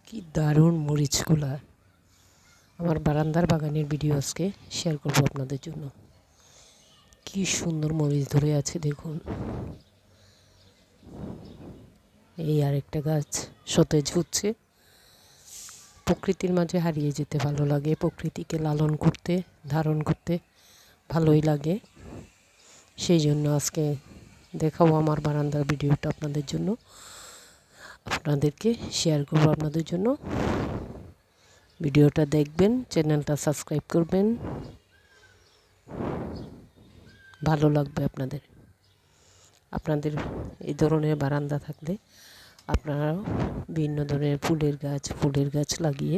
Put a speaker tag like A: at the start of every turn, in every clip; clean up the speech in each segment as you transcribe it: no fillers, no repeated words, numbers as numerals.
A: কি দারুণ মরিচগুলা! আমার বারান্দার বাগানের ভিডিও আজকে শেয়ার করব আপনাদের জন্য। কি সুন্দর মরিচ ধরে আছে দেখুন। এই আরেকটা গাছ সতেজ হচ্ছে। প্রকৃতির মাঝে হারিয়ে যেতে ভালো লাগে, প্রকৃতিকে লালন করতে, ধারণ করতে ভালোই লাগে। সেই জন্য আজকে দেখাবো আমার বারান্দার ভিডিওটা আপনাদের জন্য, আপনাদেরকে শেয়ার করব আপনাদের জন্য। ভিডিওটা দেখবেন, চ্যানেলটা সাবস্ক্রাইব করবেন, ভালো লাগবে আপনাদের। আপনাদের এই ধরনের বারান্দা থাকলে আপনারাও বিভিন্ন ধরনের ফুলের গাছ লাগিয়ে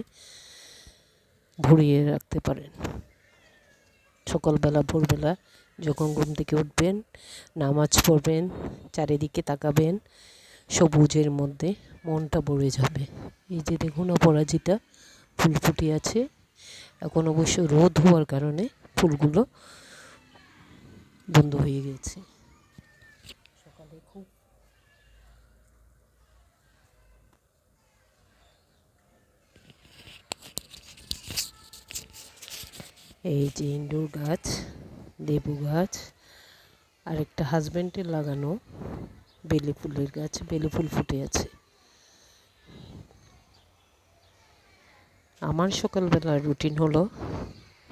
A: ভরিয়ে রাখতে পারেন। সকালবেলা ভোরবেলা যখন ঘুম থেকে উঠবেন, নামাজ পড়বেন, চারিদিকে তাকাবেন, সবুজের মধ্যে মনটা ভরে যাবে। এই যে দেখুন অপরাজিতা ফুল ফুটে আছে। এখন অবশ্য রোদ হওয়ার কারণে ফুলগুলো বন্ধ হয়ে গেছে। সকালে খুব এই যে ইনডোর গাছ, লেবু গাছ, আরেকটা হাজবেন্ডের লাগানো বেলি ফুলের গাছ, বেলি ফুল ফুটে আছে। আমার সকালবেলার রুটিন হলো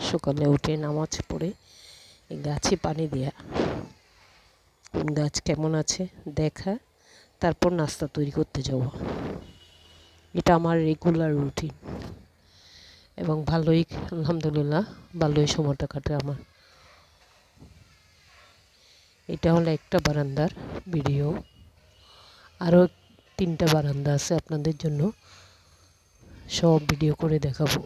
A: সকালে উঠে নামাজ পড়ে এই গাছে পানি দেয়া, কোন গাছ কেমন আছে দেখা, তারপর নাস্তা তৈরি করতে যাওয়া। এটা আমার রেগুলার রুটিন এবং ভালোই, আলহামদুলিল্লাহ, ভালোই সময়টা কাটে আমার। এটা হলো একটা বারান্দার ভিডিও। আরও 3টা বারান্দা আছে আপনাদের জন্য, সব ভিডিও করে দেখাবো।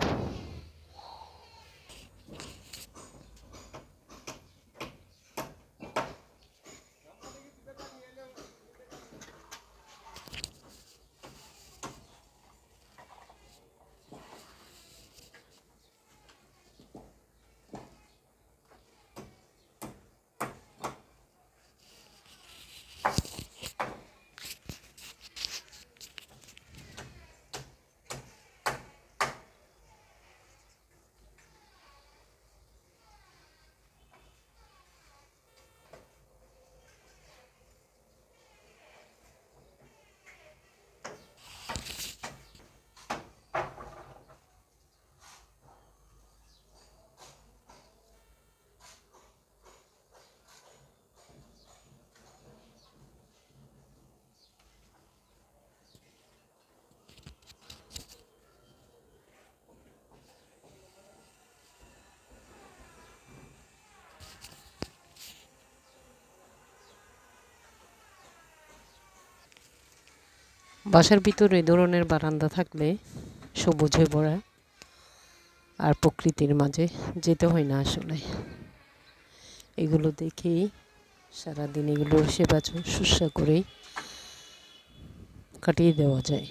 A: বাসার ভিতরে এই ধরনের বারান্দা থাকলে সবুজে ভরা, আর প্রকৃতির মাঝে যেতে হয় না আসলে। এগুলো দেখেই সারাদিন এগুলোর সেবা শুশ্রূষা করেই কাটিয়ে দেওয়া যায়।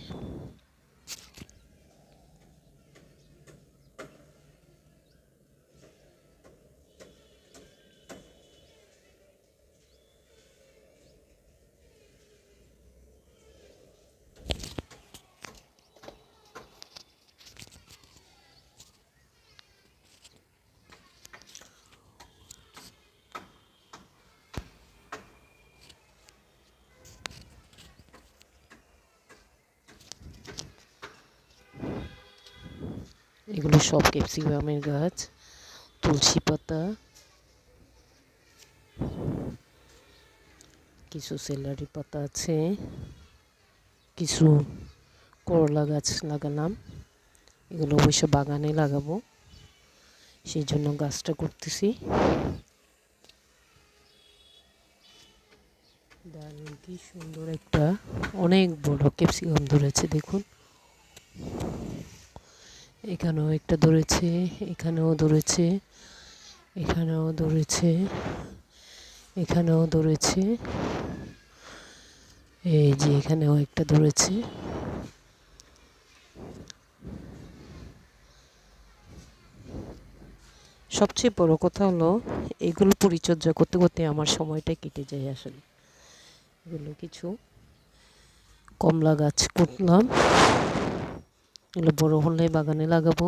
A: এগুলো সব ক্যাপসিকামের গাছ, তুলসী পাতা, কিছু সেলারি পাতা আছে, কিছু করলা গাছ লাগালাম। এগুলো অবশ্য বাগানে লাগাবো, সেই জন্য গাছটা করতেছি। দারুণ, কি সুন্দর একটা অনেক বড় ক্যাপসিকাম ধরেছে দেখুন। এখানেও একটা ধরেছে, এখানেও ধরেছে, এখানেও ধরেছে, এখানেও ধরেছে, এই যে এখানেও একটা ধরেছে। সবচেয়ে বড় কথা হলো এগুলো পরিচর্যা করতে করতে আমার সময়টা কেটে যায় আসলে। এগুলো কিছু কমলা গাছ করলাম, এগুলো বড় হলে বাগানে লাগাবো।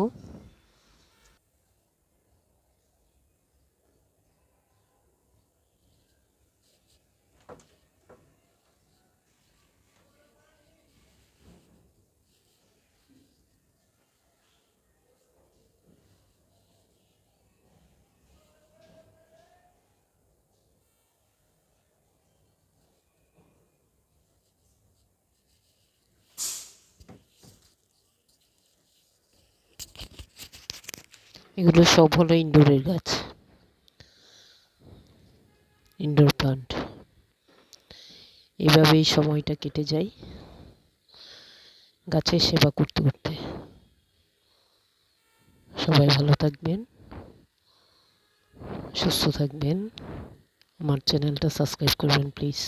A: এগুলো সব হলো ইনডোরের গাছ, ইনডোর প্লান্ট। এভাবেই সময়টা কেটে যায় গাছের সেবা করতে করতে। সবাই ভালো থাকবেন, সুস্থ থাকবেন। আমার চ্যানেলটা সাবস্ক্রাইব করবেন প্লিজ।